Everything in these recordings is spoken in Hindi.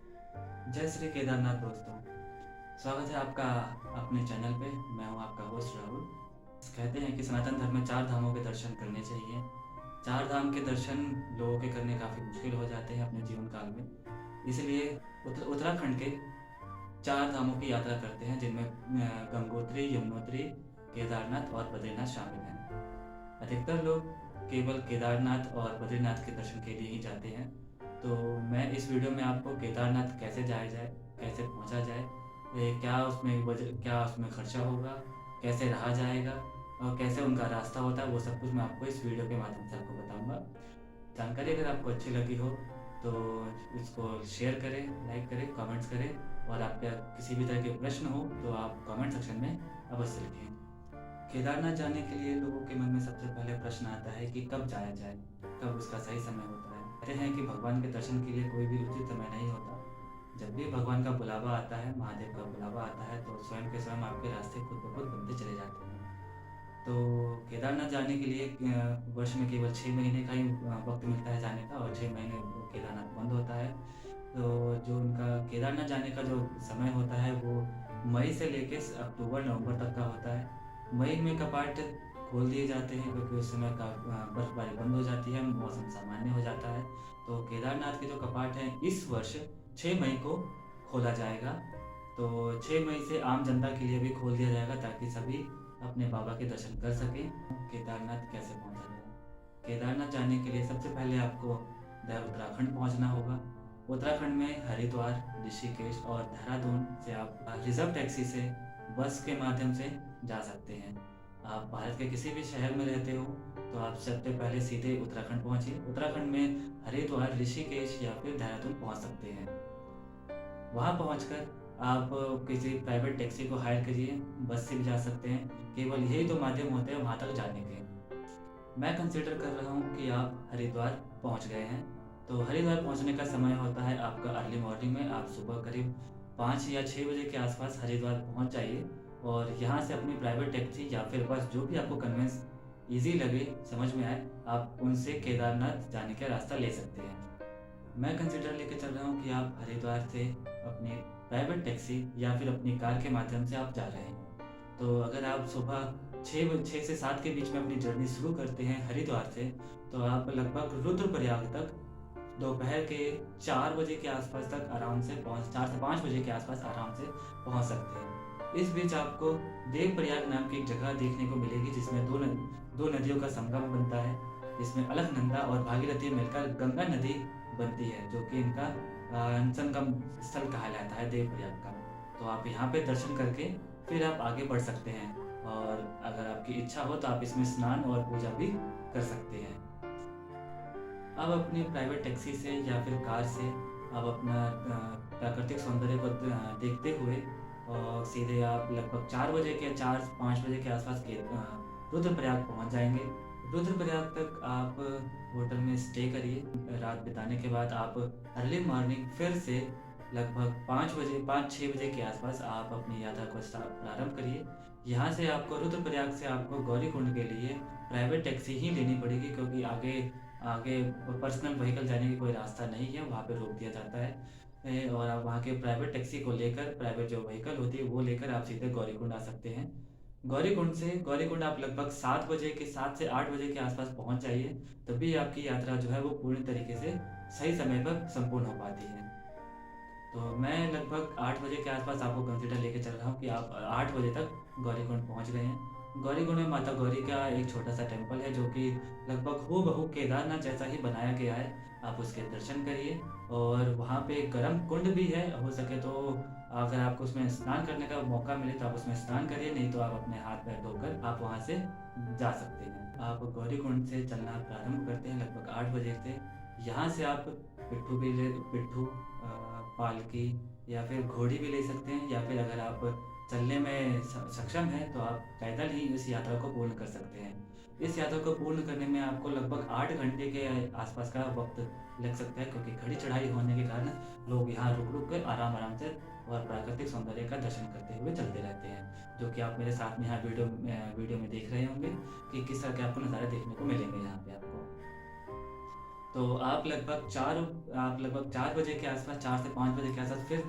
जय श्री केदारनाथ दोस्तों। स्वागत है आपका अपने चैनल पे। मैं हूं आपका होस्ट राहुल। कहते हैं कि सनातन धर्म में चार धामों के दर्शन करने चाहिए। चार धाम के दर्शन लोगों के करने काफ़ी मुश्किल हो जाते हैं अपने जीवन काल में। इसलिए उत्तराखंड के चार धामों की यात्रा करते हैं, जिनमें गंगोत्री, यमुनोत्री, केदारनाथ और बद्रीनाथ शामिल हैं। अधिकतर लोग केवल केदारनाथ और बद्रीनाथ के दर्शन के लिए ही जाते हैं। तो मैं इस वीडियो में आपको केदारनाथ कैसे जाया जाए, कैसे पहुंचा जाए, क्या उसमें खर्चा होगा, कैसे रहा जाएगा और कैसे उनका रास्ता होता है, वो सब कुछ मैं आपको इस वीडियो के माध्यम से आपको बताऊंगा। जानकारी अगर आपको अच्छी लगी हो तो इसको शेयर करें, लाइक करें, कमेंट्स करें, और आपका किसी भी तरह के प्रश्न हो तो आप कमेंट सेक्शन में अवश्य लिखें। केदारनाथ जाने के लिए लोगों के मन में सबसे पहले प्रश्न आता है कि कब जाया जाए, कब उसका सही समय होता है। कहते हैं कि भगवान के दर्शन के लिए कोई भी उचित समय नहीं होता। जब भी भगवान का बुलावा आता है, महादेव का बुलावा आता है, तो स्वयं के स्वयं आपके रास्ते खुद ब खुद बनते चले जाते हैं। तो केदारनाथ जाने के लिए वर्ष में केवल 6 महीने का ही वक्त मिलता है जाने का, और 6 महीने वो केदारनाथ बंद होता है। तो जो उनका केदारनाथ जाने का जो समय होता है वो मई से लेके अक्टूबर नवंबर तक का होता है। मई में कपाट खोल दिए जाते हैं क्योंकि उस समय का बर्फबारी बंद हो जाती है, मौसम सामान्य हो जाता है। तो केदारनाथ के जो कपाट हैं इस वर्ष 6 मई को खोला जाएगा। तो 6 मई से आम जनता के लिए भी खोल दिया जाएगा ताकि सभी अपने बाबा के दर्शन कर सकें। केदारनाथ कैसे पहुंचा जाए? केदारनाथ जाने के लिए सबसे पहले आपको उत्तराखंड पहुंचना होगा। उत्तराखंड में हरिद्वार, ऋषिकेश और देहरादून से आप रिजर्व टैक्सी से बस के माध्यम से जा सकते हैं। आप भारत के किसी भी शहर में रहते हो तो आप सबसे पहले सीधे उत्तराखंड पहुंचिए। उत्तराखंड में हरिद्वार, ऋषिकेश या फिर देहरादून पहुंच सकते हैं। वहाँ पहुंचकर आप किसी प्राइवेट टैक्सी को हायर करिए, बस से भी जा सकते हैं। केवल यही दो माध्यम होते हैं वहाँ तक जाने के। मैं कंसिडर कर रहा हूँ कि आप हरिद्वार पहुँच गए हैं। तो हरिद्वार पहुँचने का समय होता है आपका अर्ली मॉर्निंग में। आप सुबह करीब 5 या 6 बजे के आसपास हरिद्वार पहुँच जाइए, और यहाँ से अपनी प्राइवेट टैक्सी या फिर बस, जो भी आपको कन्वेंस ईजी लगे, समझ में आए, आप उनसे केदारनाथ जाने का रास्ता ले सकते हैं। मैं कंसिडर लेके चल रहा हूँ कि आप हरिद्वार से अपनी प्राइवेट टैक्सी या फिर अपनी कार के माध्यम से आप जा रहे हैं। तो अगर आप सुबह 6 से 7 के बीच में अपनी जर्नी शुरू करते हैं हरिद्वार से, तो आप लगभग रुद्रप्रयाग तक दोपहर के 4 बजे के आसपास तक आराम से पहुँच 4 से 5 बजे के आसपास आराम से पहुँच सकते हैं। इस बीच आपको देवप्रयाग नाम की एक जगह देखने को मिलेगी, जिसमें दो नदियों का संगम बनता है, जिसमें अलकनंदा और भागीरथी मिलकर गंगा नदी बनती है, जो कि इनका संगम स्थल कहा जाता है देवप्रयाग का। तो आप यहाँ पे दर्शन करके फिर आप आगे बढ़ सकते हैं, और अगर आपकी इच्छा हो तो आप इसमें स्नान और पूजा भी कर सकते हैं। अब अपनी प्राइवेट टैक्सी से या फिर कार से आप अपना प्राकृतिक सौंदर्य को देखते हुए सीधे आप लगभग 4 5 बजे के आसपास के रुद्रप्रयाग पहुंच जाएंगे। रुद्रप्रयाग तक आप होटल में स्टे करिए। रात बिताने के बाद आप अर्ली मॉर्निंग फिर से लगभग 5 6 बजे के आसपास आप अपनी यात्रा को प्रारंभ करिए। यहाँ से आपको रुद्रप्रयाग से आपको गौरीकुंड के लिए प्राइवेट टैक्सी ही लेनी पड़ेगी, क्योंकि आगे आगे पर्सनल व्हीकल जाने की कोई रास्ता नहीं है, वहाँ पे रोक दिया जाता है। और आप वहाँ के प्राइवेट टैक्सी को लेकर, प्राइवेट जो व्हीकल होती है वो लेकर आप सीधे गौरीकुंड आ सकते हैं। गौरीकुंड आप लगभग 7 से 8 बजे के आसपास पहुँच जाइए, तभी आपकी यात्रा जो है वो पूर्ण तरीके से सही समय पर संपूर्ण हो पाती है। तो मैं लगभग 8 बजे के आसपास आपको कंसिडर लेके चल रहा हूँ कि आप 8 बजे तक गौरीकुंड पहुँच गए हैं। गौरीकुंड में माता गौरी का एक छोटा सा टेम्पल है, जो कि लगभग हूबहू केदारनाथ जैसा ही बनाया गया है। आप उसके दर्शन करिए, और वहाँ पे एक गर्म कुंड भी है। हो सके तो अगर आपको उसमें स्नान करने का मौका मिले तो आप उसमें स्नान करिए, नहीं तो आप अपने हाथ पैर धोकर आप वहाँ से जा सकते हैं। आप गौरीकुंड से चलना प्रारंभ करते हैं लगभग 8 बजे से। यहाँ से आप पिट्ठू, पालकी या फिर घोड़ी भी ले सकते हैं, या फिर अगर आप चलने में सक्षम हैं तो आप पैदल ही इस यात्रा को पूर्ण कर सकते हैं। इस यात्रा को पूर्ण करने में आपको लगभग 8 घंटे के आसपास का वक्त लग सकता है, क्योंकि खड़ी चढ़ाई होने के कारण लोग यहाँ रुक रुक कर आराम आराम से और प्राकृतिक सौंदर्य का दर्शन करते हुए चलते रहते हैं, जो कि आप मेरे साथ में यहाँ वीडियो में देख रहे होंगे कि किस तरह के आपको नज़ारे देखने को मिलेंगे यहाँ पे आपको। तो आप लगभग 4 बजे के आसपास, 4 से 5 बजे के आसपास फिर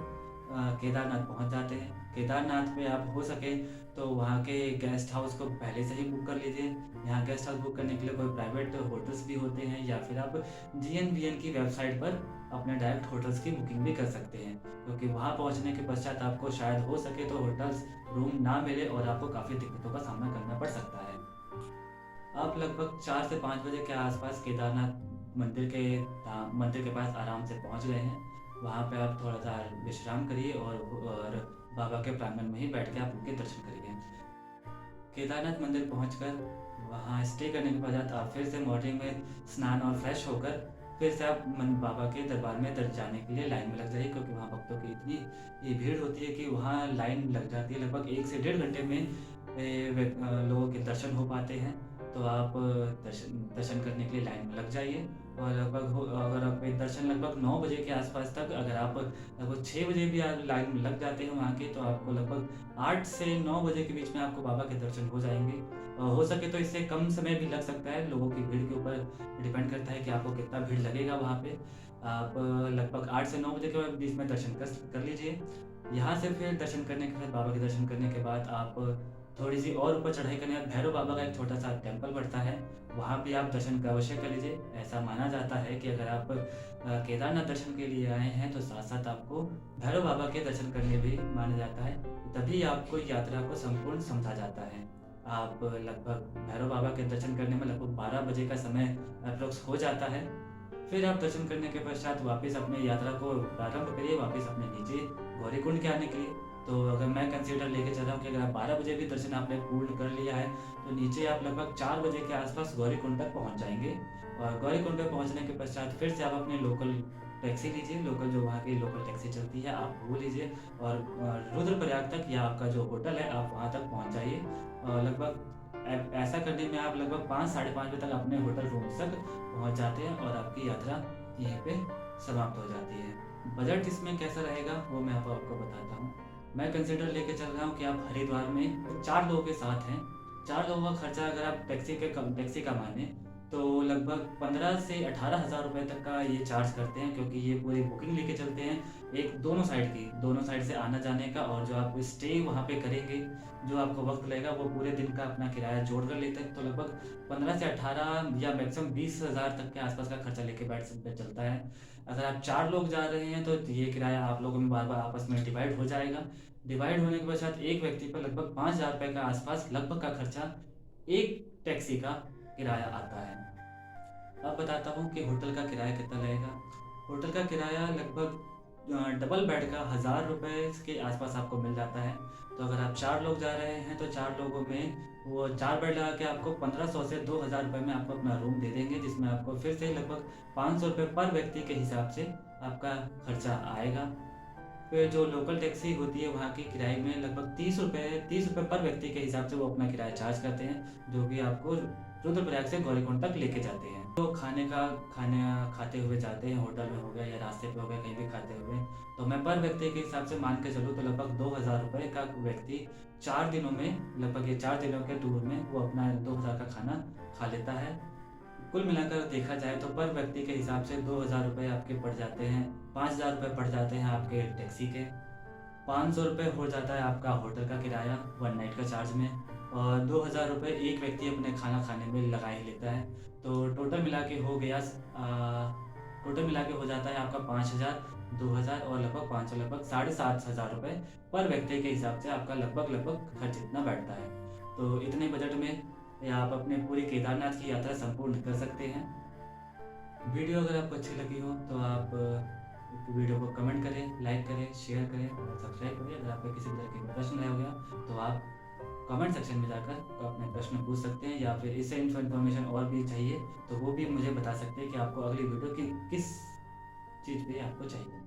केदारनाथ पहुंच जाते हैं। केदारनाथ में आप हो सके तो वहाँ के गेस्ट हाउस को पहले से ही बुक कर लीजिए। यहाँ गेस्ट हाउस बुक करने के लिए कोई प्राइवेट होटल्स भी होते हैं, या फिर आप GNVN की वेबसाइट पर अपने डायरेक्ट होटल्स की बुकिंग भी कर सकते हैं, क्योंकि वहाँ पहुँचने के पश्चात आपको शायद हो सके तो होटल्स रूम ना मिले और आपको काफ़ी दिक्कतों का सामना करना पड़ सकता है। आप लगभग 4 से 5 बजे के आसपास केदारनाथ मंदिर के पास आराम से पहुंच गए हैं। वहाँ पे आप थोड़ा-सा विश्राम करिए और बाबा के प्रांगण में ही बैठ के आप उनके दर्शन करिए। केदारनाथ मंदिर पहुंचकर वहाँ स्टे करने के पश्चात आप फिर से मॉर्निंग में स्नान और फ्रेश होकर फिर से आप बाबा के दरबार में जाने के लिए लाइन में लग जाइए, क्योंकि वहाँ भक्तों की इतनी ये भीड़ होती है कि वहाँ लाइन लग जाती है। लगभग 1 से 1.5 घंटे में लोगों के दर्शन हो पाते हैं। तो आप दर्शन करने के लिए लाइन में लग जाइए, और अगर आप दर्शन लगभग 9 बजे के आसपास तक, अगर आप लगभग 6 बजे भी लाइन में लग जाते हैं वहाँ के, तो आपको लगभग 8 से 9 बजे के बीच में आपको बाबा के दर्शन हो जाएंगे। हो सके तो इससे कम समय भी लग सकता है, लोगों की भीड़ के ऊपर डिपेंड करता है कि आपको कितना भीड़ लगेगा वहाँ पे। आप लगभग 8 से 9 बजे के बीच में दर्शन कर लीजिए। यहाँ से फिर दर्शन करने के बाद, बाबा के दर्शन करने के बाद आप थोड़ी सी और ऊपर चढ़ाई करने के बाद भैरव बाबा का एक छोटा सा टेम्पल पड़ता है, वहाँ भी आप दर्शन अवश्य कर लीजिए। ऐसा माना जाता है कि अगर आप केदारनाथ दर्शन के लिए आए हैं तो साथ साथ आपको भैरव बाबा के दर्शन करने भी माना जाता है, तभी आपको यात्रा को संपूर्ण समझा जाता है। आप लगभग भैरव बाबा के दर्शन करने में लगभग 12 बजे का समय अप्रोक्स हो जाता है। फिर आप दर्शन करने के पश्चात वापस अपनी यात्रा को प्रारंभ करिए, वापस अपने नीचे गौरीकुंड के आने के लिए। तो अगर मैं कंसीडर लेके चल रहा हूँ कि अगर आप 12 बजे भी दर्शन आपने पूर्ण कर लिया है, तो नीचे आप लगभग 4 बजे के आसपास गौरीकुंड तक पहुँच जाएंगे। और गौरीकुंड पे पहुँचने के पश्चात फिर से आप अपने लोकल टैक्सी लीजिए, लोकल जो वहाँ की लोकल टैक्सी चलती है आप वो लीजिए, और रुद्रप्रयाग तक या आपका जो होटल है आप वहाँ तक पहुँच जाइए। लगभग ऐसा करने में आप लगभग 5 साढ़े 5 बजे तक अपने होटल रूम तक पहुँच जाते हैं, और आपकी यात्रा यहीं पे समाप्त हो जाती है। बजट इसमें कैसा रहेगा वो मैं आपको बताता हूँ। मैं कंसिडर लेके चल रहा हूँ कि आप हरिद्वार में 4 लोगों के साथ हैं। 4 लोगों का खर्चा अगर आप टैक्सी का माने तो लगभग 15 से 18,000 रुपये तक का ये चार्ज करते हैं, क्योंकि ये पूरी बुकिंग लेके चलते हैं एक दोनों साइड से आना जाने का, और जो आप स्टे वहाँ पे करेंगे, जो आपको वक्त लगेगा वो पूरे दिन का अपना किराया जोड़ कर लेते हैं। तो लगभग 15 से 18 या मैक्सिमम 20,000 तक के आसपास का खर्चा लेके चलता है। अगर आप 4 लोग जा रहे हैं तो ये किराया आप लोगों में बार बार आपस में डिवाइड हो जाएगा। डिवाइड होने के पश्चात एक व्यक्ति पर लगभग 5,000 रुपये का आसपास लगभग का खर्चा एक टैक्सी का किराया आता है। अब बताता हूँ कि होटल का किराया कितना लगेगा। होटल का किराया लगभग डबल बेड का 1,000 रुपये के आसपास आपको मिल जाता है। तो अगर आप 4 लोग जा रहे हैं तो 4 लोगों में वो 4 बेड लगा के आपको 1,500 से 2,000 रुपये में आपको अपना रूम दे देंगे, जिसमें आपको फिर से लगभग 500 रुपये पर व्यक्ति के हिसाब से आपका खर्चा आएगा। फिर जो लोकल टैक्सी होती है वहाँ की किराए में लगभग 30 रुपये पर व्यक्ति के हिसाब से वो अपना किराया चार्ज करते हैं, जो कि आपको रुद्रप्रयाग से गौरीकुंड तक लेके जाते हैं। तो खाना खाते हुए जाते हैं, होटल में हो गया या रास्ते पे हो गया, कहीं भी खाते हुए, तो मैं पर व्यक्ति के हिसाब से मान के चलूँ तो लगभग 2,000 रुपये का व्यक्ति 4 दिनों में, लगभग ये 4 दिनों के टूर में वो अपना 2,000 का खाना खा लेता है। कुल मिलाकर देखा जाए तो पर व्यक्ति के हिसाब से 2,000 रुपये आपके पड़ जाते हैं, 5,000 रुपये पड़ जाते हैं आपके टैक्सी के, 500 रुपये हो जाता है आपका होटल का किराया 1 नाइट का चार्ज में, और 2,000 रुपये एक व्यक्ति अपने खाना खाने में लगा ही लेता है। तो टोटल मिला के हो जाता है आपका 5,000, 2,000 और लगभग 500, लगभग 7,500 रुपये पर व्यक्ति के हिसाब से आपका लगभग खर्च इतना बैठता है। तो इतने बजट में या आप अपने पूरी केदारनाथ की यात्रा संपूर्ण कर सकते हैं। वीडियो अगर आपको अच्छी लगी हो तो आप वीडियो को कमेंट करें, लाइक करें, शेयर करें और सब्सक्राइब करें। अगर आपका किसी तरह का प्रश्न रह गया तो आप कमेंट सेक्शन में जाकर अपने प्रश्न पूछ सकते हैं, या फिर इससे इन्फॉर्मेशन और भी चाहिए तो वो भी मुझे बता सकते हैं कि आपको अगली वीडियो की किस चीज़ पे आपको चाहिए।